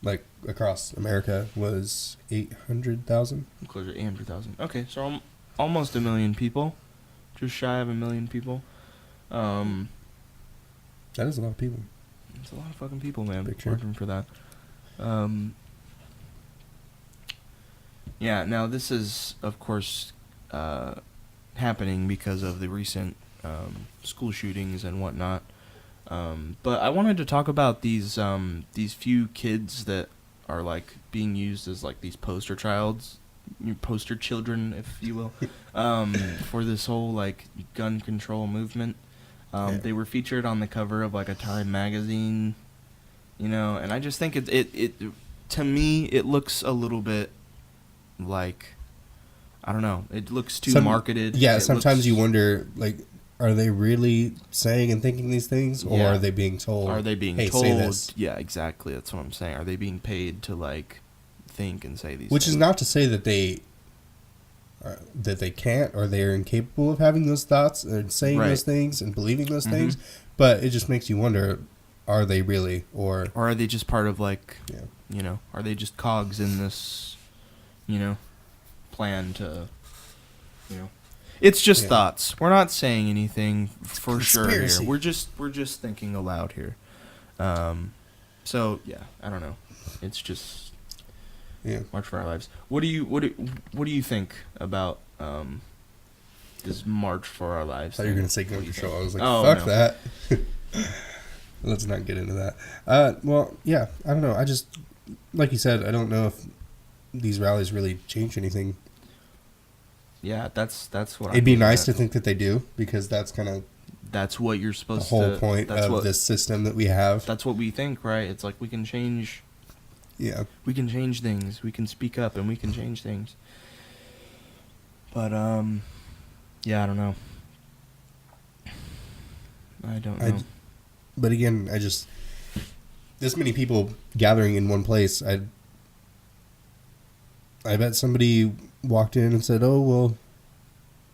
like across America, was 800,000. Closer to 800,000. Okay, so almost 1 million people. Just shy of 1 million people. That is a lot of people. It's a lot of fucking people, man. Picture. Working for that. Yeah, now this is, of course, happening because of the recent school shootings and whatnot. But I wanted to talk about these few kids that are like being used as like these poster children, if you will, for this whole like gun control movement. They were featured on the cover of like a Time magazine, and I just think it to me it looks a little bit like, I don't know, it looks too marketed. Yeah, sometimes you wonder, like, are they really saying and thinking these things, or are they being told? Are they being hey, told? say this? Yeah, exactly. That's what I'm saying. Are they being paid to like think and say these? Which things? is not to say that they can't, or they are incapable of having those thoughts and saying those things and believing those things. But it just makes you wonder: are they really, or are they just part of like, are they just cogs in this, plan to, It's just thoughts. We're not saying anything for conspiracy. sure here. We're just thinking aloud here. So yeah, I don't know. It's just March for Our Lives. What do you think about this March for Our Lives? I thought you were gonna say gun control. I was like, fuck no. that. Let's not get into that. Well, yeah, I don't know. I just, like you said, I don't know if these rallies really change anything. Yeah, that's what. It'd be nice to think that they do, because that's kind of what you're supposed the whole to. point of this system that we have. That's what we think, right? It's like we can change. Yeah. We can change things. We can speak up and we can change things. But yeah, I don't know. I don't know. But again, I just, this many people gathering in one place, I bet somebody walked in and said, "Oh, well,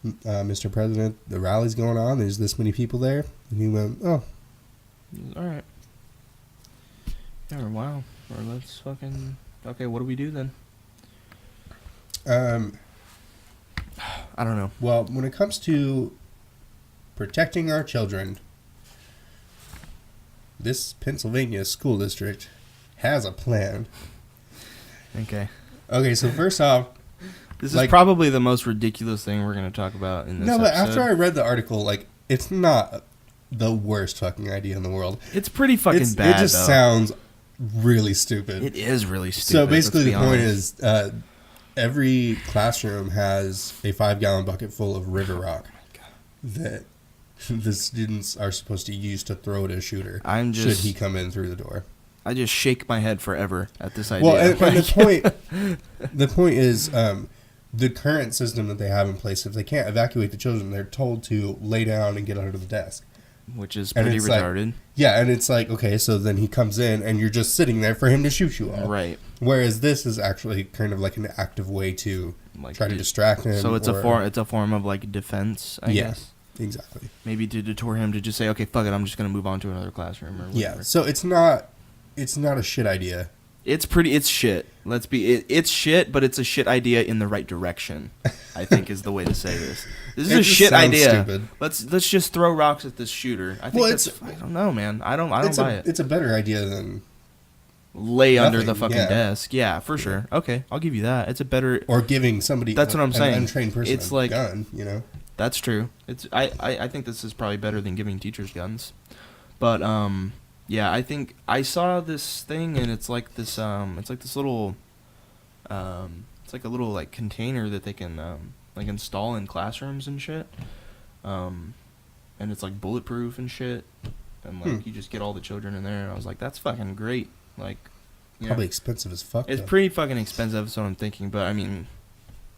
Mr. President, the rally's going on. There's this many people there." And he went, "Oh. All right. Yeah, wow. Or let's fucking... Okay, what do we do then?" I don't know. Well, when it comes to protecting our children, this Pennsylvania school district has a plan. Okay. Okay, so first off, this is probably the most ridiculous thing we're going to talk about in this episode. No, but after I read the article, like, it's not the worst fucking idea in the world. It's pretty fucking bad, It just sounds really stupid. It is really stupid. So basically the point is, every classroom has a 5-gallon bucket full of river rock that the students are supposed to use to throw at a shooter should he come in through the door. I just shake my head forever at this idea. Well, and the point is, the current system that they have in place, if they can't evacuate the children, they're told to lay down and get under the desk. Which is pretty retarded. Yeah, and it's like, okay, so then he comes in and you're just sitting there for him to shoot you all. Right. Whereas this is actually kind of like an active way to try to distract him. So it's a form of like defense, I guess. Exactly. Maybe to deter him to just say, okay, fuck it, I'm just going to move on to another classroom or whatever. Yeah, so it's not a shit idea. It's shit. It's shit, but it's a shit idea in the right direction, I think is the way to say this. This is a shit idea. Stupid. Let's just throw rocks at this shooter. I think I don't know, man. I don't buy it. It's a better idea than lay under the fucking desk. Yeah, for sure. Okay, I'll give you that. It's a better, or giving somebody that's what I'm saying. An untrained person it's like, gun, That's true. I think this is probably better than giving teachers guns. But yeah, I think I saw this thing, and it's like this little it's like a little like container that they can like install in classrooms and shit. And it's like bulletproof and shit. And like you just get all the children in there, and I was like, that's fucking great. Like, probably expensive as fuck. It's pretty fucking expensive, that's what I'm thinking, but I mean,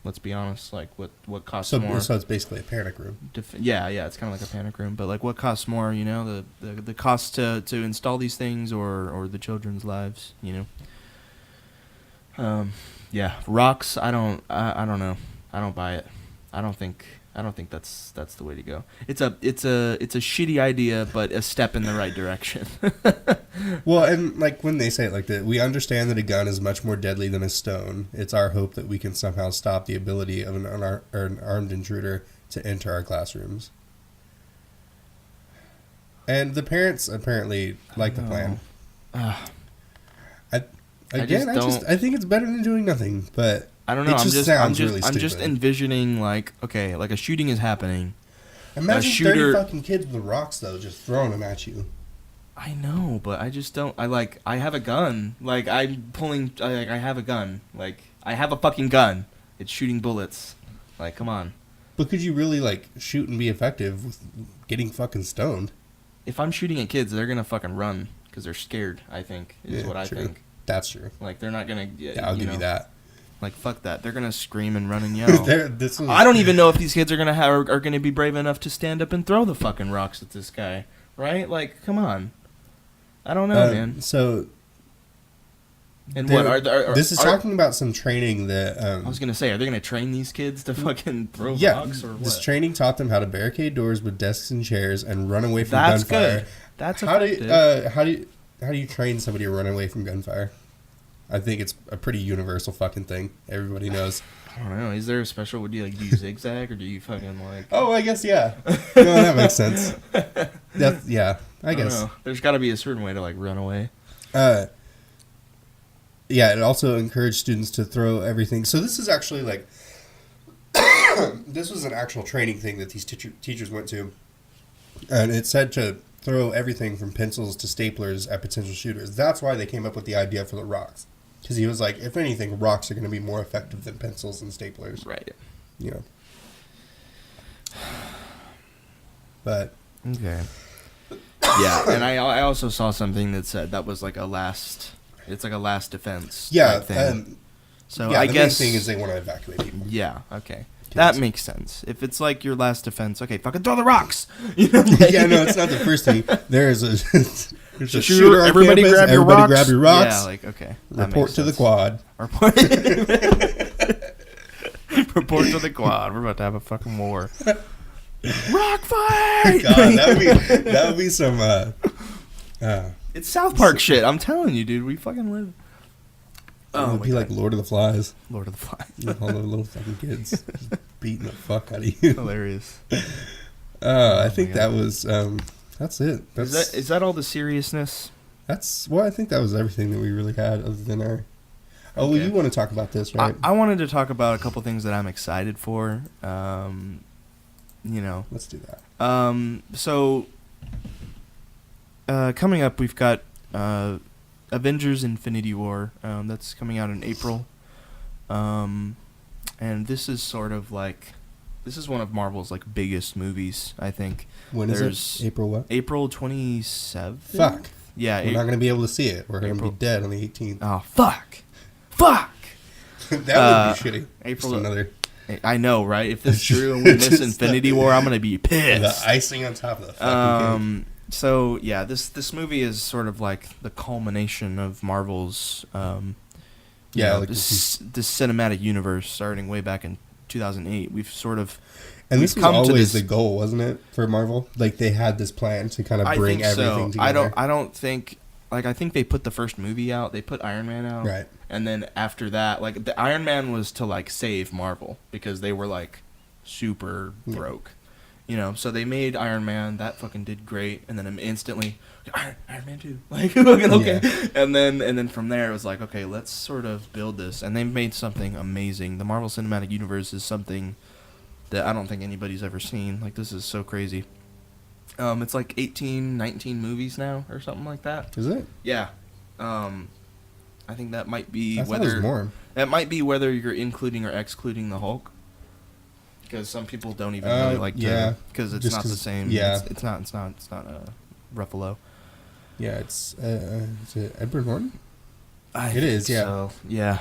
let's be honest, like what costs more? So it's basically a panic room. Yeah, it's kind of like a panic room, but like what costs more? The cost to install these things or the children's lives. Yeah, rocks. I don't know. I don't buy it. I I don't think that's the way to go. It's a shitty idea, but a step in the right direction. Well, and like when they say it like that, we understand that a gun is much more deadly than a stone. It's our hope that we can somehow stop the ability of an armed intruder to enter our classrooms. And the parents apparently like the plan. I think it's better than doing nothing, but I don't know. It just sounds really I'm just stupid. envisioning like a shooting is happening. Imagine 30 fucking kids with rocks though, just throwing them at you. I know, but I just don't. I have a gun. Like I'm pulling. I have a gun. Like I have a fucking gun. It's shooting bullets. Like come on. But could you really like shoot and be effective with getting fucking stoned? If I'm shooting at kids, they're gonna fucking run because they're scared. I think is what I think. That's true. Like they're not gonna. Yeah, I'll give you that. Like fuck that. They're gonna scream and run and yell. I I don't even know if these kids are gonna be brave enough to stand up and throw the fucking rocks at this guy. Right? Like, come on. I don't know, man. So. And what are this is talking about some training that. I was gonna say, are they gonna train these kids to fucking throw rocks or what? This training taught them how to barricade doors with desks and chairs and run away from That's gunfire. good. That's effective. How do you train somebody to run away from gunfire? I think it's a pretty universal fucking thing. Everybody knows. I don't know. Is there a special? Would you like do you zigzag or do you fucking like? Oh, I guess yeah. No, that makes sense. I guess. Know. There's got to be a certain way to like run away. Yeah, it also encouraged students to throw everything. So this is actually like, this was an actual training thing that these teachers went to. And it said to throw everything from pencils to staplers at potential shooters. That's why they came up with the idea for the rocks. Because he was like, if anything, rocks are going to be more effective than pencils and staplers. Right. You know. But. Okay. Yeah, and I also saw something that said that was like a last... It's like a last defense. Yeah. Thing. So yeah, I guess the main thing is they want to evacuate people. Yeah. Okay. That makes sense. If it's like your last defense, okay, fucking throw the rocks. You know, like, yeah, no, it's not the first thing. There's a shooter. Everybody campus. grab your Everybody rocks. grab your rocks. Yeah, like okay. Report to the quad. Report to the quad. We're about to have a fucking war. Rock fight. God, that would be some. It's South Park shit. I'm telling you, dude. We fucking live. It would be like Lord of the Flies. Lord of the Flies. All the little fucking kids just beating the fuck out of you. Hilarious. I think that was. That's it. Is that all the seriousness? I think that was everything that we really had, other than our. Oh, well, you want to talk about this, right? I wanted to talk about a couple things that I'm excited for. Let's do that. So. Coming up, we've got Avengers: Infinity War. That's coming out in April. And this is sort of like, this is one of Marvel's like biggest movies, I think. When is it? April what? April 27th. Fuck. Yeah. We're not going to be able to see it. We're going to be dead on the 18th. Oh, fuck. That would be shitty. April. Just another. I know, right? If this is true and we miss Infinity War, I'm going to be pissed. The icing on top of the fucking cake. So yeah, this movie is sort of like the culmination of Marvel's this cinematic universe starting way back in 2008. We've sort of this was always the goal, wasn't it, for Marvel? Like they had this plan to kind of bring everything together. I don't think I think they put the first movie out. They put Iron Man out, right? And then after that, like the Iron Man was to like save Marvel because they were like super broke. You know, so they made Iron Man. That fucking did great, and then instantly, Iron Man 2. Like, okay. Yeah. And then from there, it was like, okay, let's sort of build this. And they made something amazing. The Marvel Cinematic Universe is something that I don't think anybody's ever seen. Like, this is so crazy. It's like 18, 19 movies now, or something like that. Is it? Yeah. I think that might be more. That might be whether you're including or excluding the Hulk. Because some people don't even really like to, because it's not the same. Yeah, it's not Ruffalo. Yeah, is it Edward Norton? It is. Yeah. So, yeah.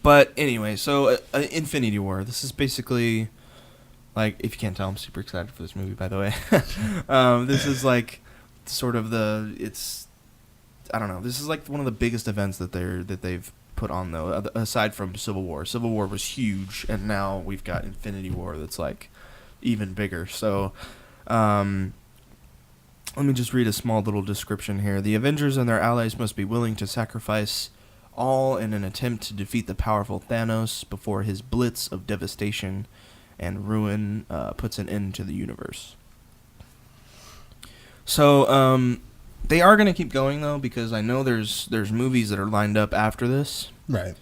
But anyway, so Infinity War. This is basically like, if you can't tell, I'm super excited for this movie. By the way, this is like sort of I don't know. This is like one of the biggest events that they've put on though, aside from Civil War. Civil War was huge, and now we've got Infinity War that's like even bigger. So let me just read a small little description here. The Avengers and their allies must be willing to sacrifice all in an attempt to defeat the powerful Thanos before his blitz of devastation and ruin puts an end to the universe. So they are going to keep going, though, because I know there's movies that are lined up after this. Right.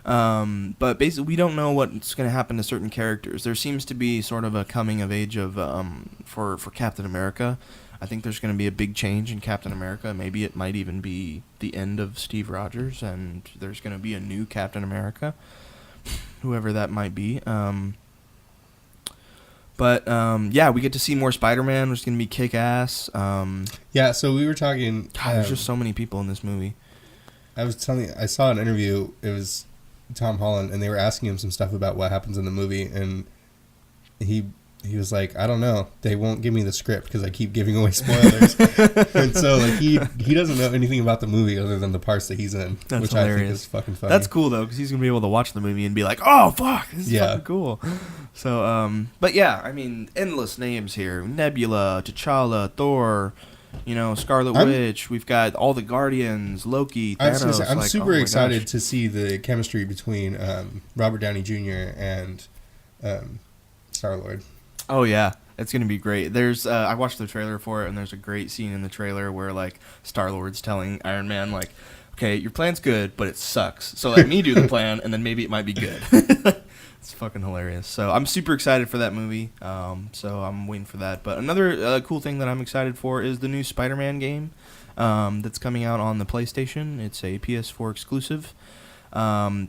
But basically, we don't know what's going to happen to certain characters. There seems to be sort of a coming of age of for Captain America. I think there's going to be a big change in Captain America. Maybe it might even be the end of Steve Rogers, and there's going to be a new Captain America, whoever that might be. But we get to see more Spider-Man, which is going to be kick-ass. Yeah, so we were talking... God, there's just so many people in this movie. I saw an interview, it was Tom Holland, and they were asking him some stuff about what happens in the movie, and he was like, I don't know, they won't give me the script because I keep giving away spoilers. And so like he doesn't know anything about the movie other than the parts that he's in. That's which hilarious. I think is fucking funny. That's cool though, because he's gonna be able to watch the movie and be like, oh fuck, this is fucking cool. So but yeah, I mean, endless names here: Nebula, T'Challa, Thor, Scarlet Witch. We've got all the Guardians, Loki, Thanos. I'm super excited to see the chemistry between Robert Downey Jr. and Star-Lord. Oh yeah, it's gonna be great. There's I watched the trailer for it, and there's a great scene in the trailer where like Star-Lord's telling Iron Man like, "Okay, your plan's good, but it sucks. So let me do the plan, and then maybe it might be good." It's fucking hilarious. So I'm super excited for that movie. So I'm waiting for that. But another cool thing that I'm excited for is the new Spider-Man game that's coming out on the PlayStation. It's a PS4 exclusive.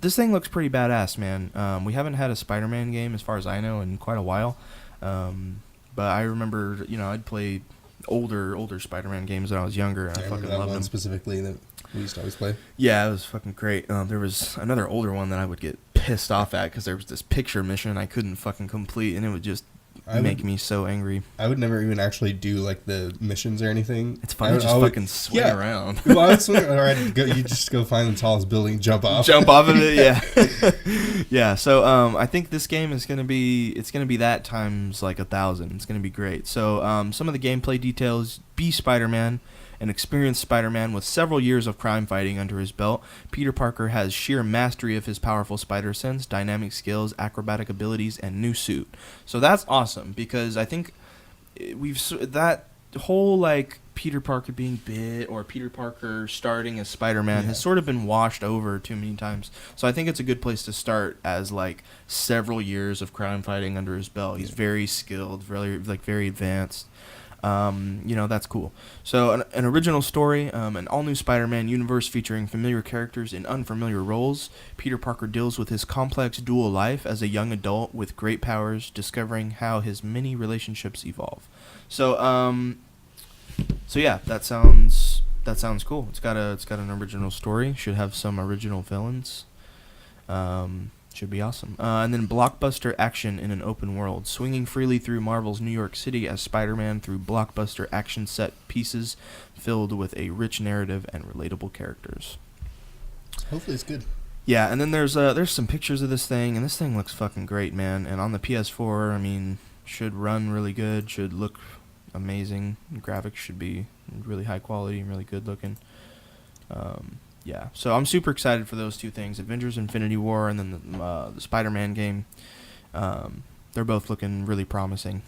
This thing looks pretty badass, man. We haven't had a Spider-Man game, as far as I know, in quite a while. But I remember, I'd play older Spider-Man games when I was younger, and I fucking loved them. Specifically that we used to always play. Yeah, it was fucking great. There was another older one that I would get pissed off at because there was this picture mission I couldn't fucking complete, and it would just make me so angry. I would never even actually do like the missions or anything. It's fun to just fucking swing around. Well, I would swing around. You just go find the tallest building, jump off of it. Yeah, yeah. So I think this game is gonna be that times like 1,000. It's gonna be great. So some of the gameplay details: be Spider-Man. An experienced Spider-Man with several years of crime fighting under his belt, Peter Parker has sheer mastery of his powerful spider sense, dynamic skills, acrobatic abilities, and new suit. So that's awesome, because I think that whole like Peter Parker being bit or Peter Parker starting as Spider-Man has sort of been washed over too many times. So I think it's a good place to start, as like several years of crime fighting under his belt. He's very skilled, very advanced. That's cool. So an original story, an all-new Spider-Man universe featuring familiar characters in unfamiliar roles. Peter Parker deals with his complex dual life as a young adult with great powers, discovering how his many relationships evolve. So yeah, that sounds cool. It's got an original story. Should have some original villains. Should be awesome. And then blockbuster action in an open world, swinging freely through Marvel's New York City as Spider-Man through blockbuster action set pieces filled with a rich narrative and relatable characters. Hopefully it's good. Yeah, and then there's some pictures of this thing, and this thing looks fucking great, man. And on the PS4, I mean, should run really good, should look amazing. Graphics should be really high quality and really good looking. Yeah, so I'm super excited for those two things, Avengers Infinity War and then the Spider-Man game. They're both looking really promising.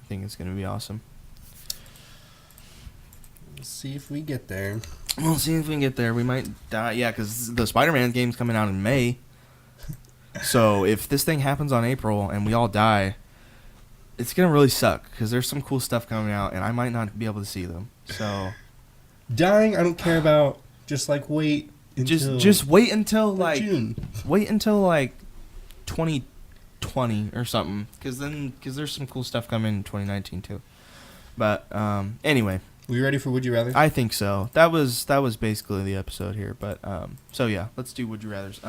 I think it's going to be awesome. Let's see if we get there. We'll see if we can get there. We might die. Yeah, because the Spider-Man game's coming out in May. So if this thing happens on April and we all die, it's going to really suck, because there's some cool stuff coming out, and I might not be able to see them. So dying, I don't care about. Just like wait until just wait until like June. Wait until like 2020 or something, because there's some cool stuff coming in 2019 too. But anyway, we ready for Would You Rather? I think so. That was basically the episode here. But so yeah, let's do Would You Rather's.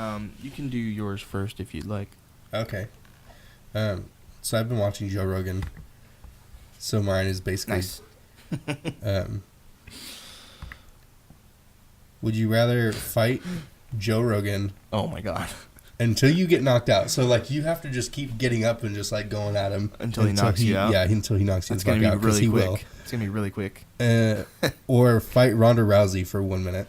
You can do yours first if you'd like. Okay. So I've been watching Joe Rogan. So mine is basically nice. Would you rather fight Joe Rogan. Oh my god. Until you get knocked out. So, like, you have to just keep getting up and just, like, going at him. Until he knocks you out? Yeah, until he knocks you It's the fuck gonna out. be really quick. Will. It's going to be really quick. Or fight Ronda Rousey for 1 minute.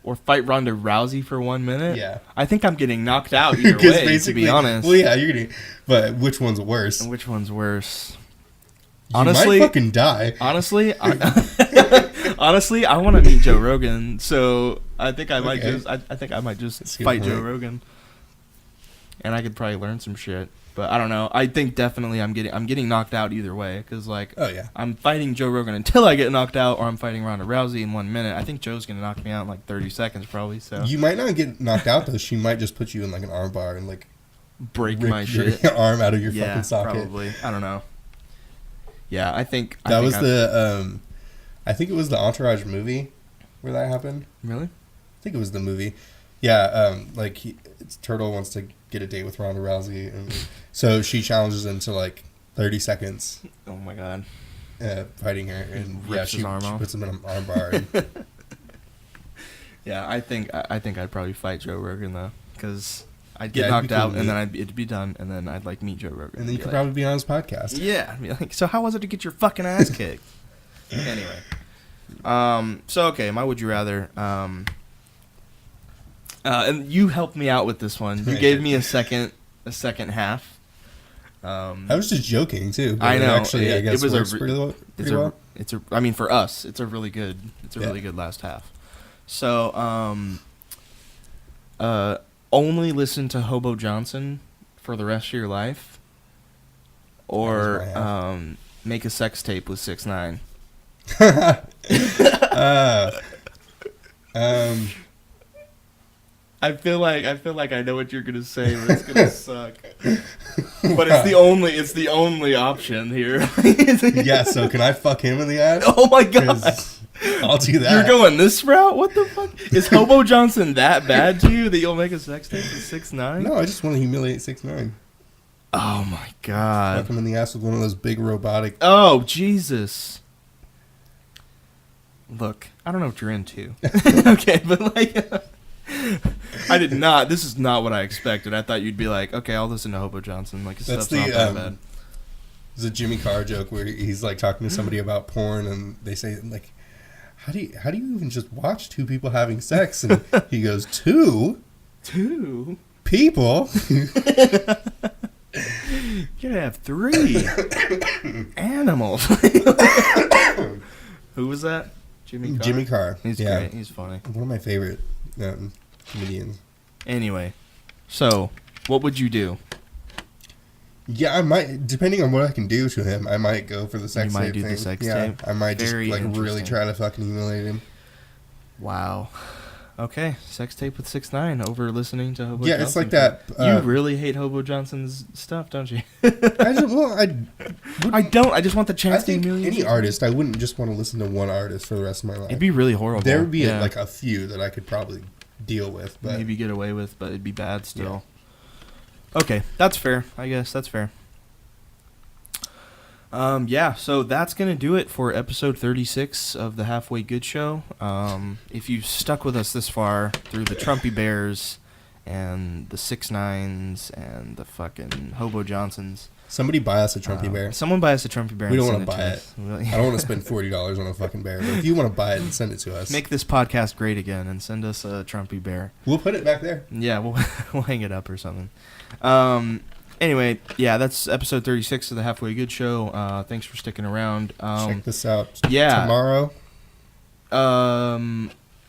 Or fight Ronda Rousey for 1 minute? Yeah. I think I'm getting knocked out either way, to be honest. Well, yeah, you're going to... But which one's worse? And which one's worse? You might fucking die. Honestly, honestly, I want to meet Joe Rogan, so I think I might just fight Joe Rogan. And I could probably learn some shit, but I don't know. I think definitely I'm getting knocked out either way, because like, oh yeah, I'm fighting Joe Rogan until I get knocked out, or I'm fighting Ronda Rousey in 1 minute. I think Joe's gonna knock me out in like 30 seconds probably. So you might not get knocked out though. She might just put you in like an arm bar and like break my shit, your arm out of your fucking socket. Probably. I don't know. Yeah, I think it was the Entourage movie where that happened. Really? I think it was the movie. Yeah, like Turtle wants to get a date with Ronda Rousey, and so she challenges him to like 30 seconds. Oh my god! Fighting her, and she puts him in an arm bar. And yeah, I think I'd probably fight Joe Rogan though, because I'd get knocked out, and then it'd be done, and then I'd like meet Joe Rogan, and then you could probably be on his podcast. Yeah, I'd be like, so how was it to get your fucking ass kicked? Anyway, so okay, my would you rather. And you helped me out with this one. You gave me a second half. I was just joking too. I know. Actually, I guess it was pretty well. I mean, for us, it's a really good last half. So, only listen to Hobo Johnson for the rest of your life, or make a sex tape with 6ix9ine. I feel like I know what you're gonna say, but it's gonna suck. But it's the only option here. Yeah, so can I fuck him in the ass? Oh my god. I'll do that. You're going this route? What the fuck? Is Hobo Johnson that bad to you that you'll make a sex tape with 6ix9ine? No, I just want to humiliate 6ix9ine. Oh my god. Fuck him in the ass with one of those big robotic... Oh, Jesus. Look, I don't know what you're into. Okay, but like... I did not. This is not what I expected. I thought you'd be like, okay, I'll listen to Hobo Johnson. Like, his stuff's not that bad. There's a Jimmy Carr joke where he's like talking to somebody about porn, and they say like, "How do you even just watch two people having sex?" And he goes, "Two people." You gotta have 3 animals. Who was that? Jimmy Carr. Jimmy Carr. He's great. He's funny. One of my favorite comedians. Anyway, so what would you do? Yeah, I might, depending on what I can do to him, I might go for the sex tape. You might do the sex tape? I might just like really try to fucking humiliate him. Wow. Okay, sex tape with 6ix9ine over listening to Hobo Johnson. Yeah, it's like that. You really hate Hobo Johnson's stuff, don't you? I don't. I just want the chance to humiliate any artist. I wouldn't just want to listen to one artist for the rest of my life. It'd be really horrible. There would be like a few that I could probably deal with, but maybe get away with, but it'd be bad still. Yeah. Okay, that's fair. I guess that's fair. So that's going to do it for episode 36 of the Halfway Good Show. If you stuck with us this far through the Trumpy Bears and the 6ix9ines and the fucking Hobo Johnsons. Somebody buy us a Trumpy Bear. Someone buy us a Trumpy Bear. We don't want to buy it. I don't want to spend $40 on a fucking bear. But if you want to buy it and send it to us. Make this podcast great again and send us a Trumpy Bear. We'll put it back there. Yeah, we'll hang it up or something. Anyway, yeah, that's episode 36 of the Halfway Good Show. Thanks for sticking around. Check this out. Yeah. Tomorrow.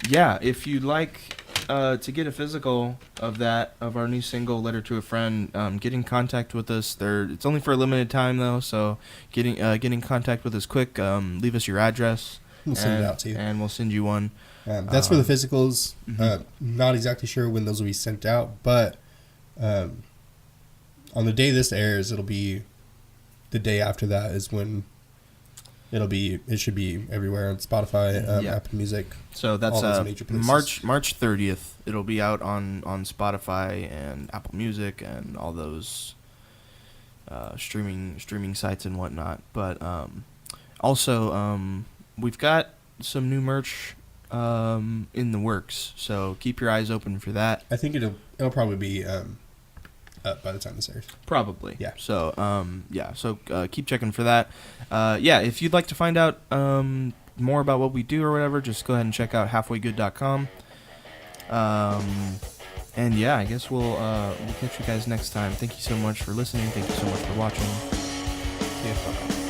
Yeah, if you'd like to get a physical of our new single, Letter to a Friend, get in contact with us. It's only for a limited time, though, so get in contact with us quick. Leave us your address. We'll send it out to you. And we'll send you one. That's for the physicals. Mm-hmm. Not exactly sure when those will be sent out, but... on the day this airs, it'll be the day after that is when it should be everywhere on Spotify, Apple Music. So that's March 30th. It'll be out on Spotify and Apple Music and all those streaming sites and whatnot. But also we've got some new merch in the works, so keep your eyes open for that. I think it'll probably be up by the time this airs. Probably. Yeah. So keep checking for that. If you'd like to find out more about what we do or whatever, just go ahead and check out halfwaygood.com. And yeah, I guess we'll catch you guys next time. Thank you so much for listening. Thank you so much for watching. See ya. Bye-bye.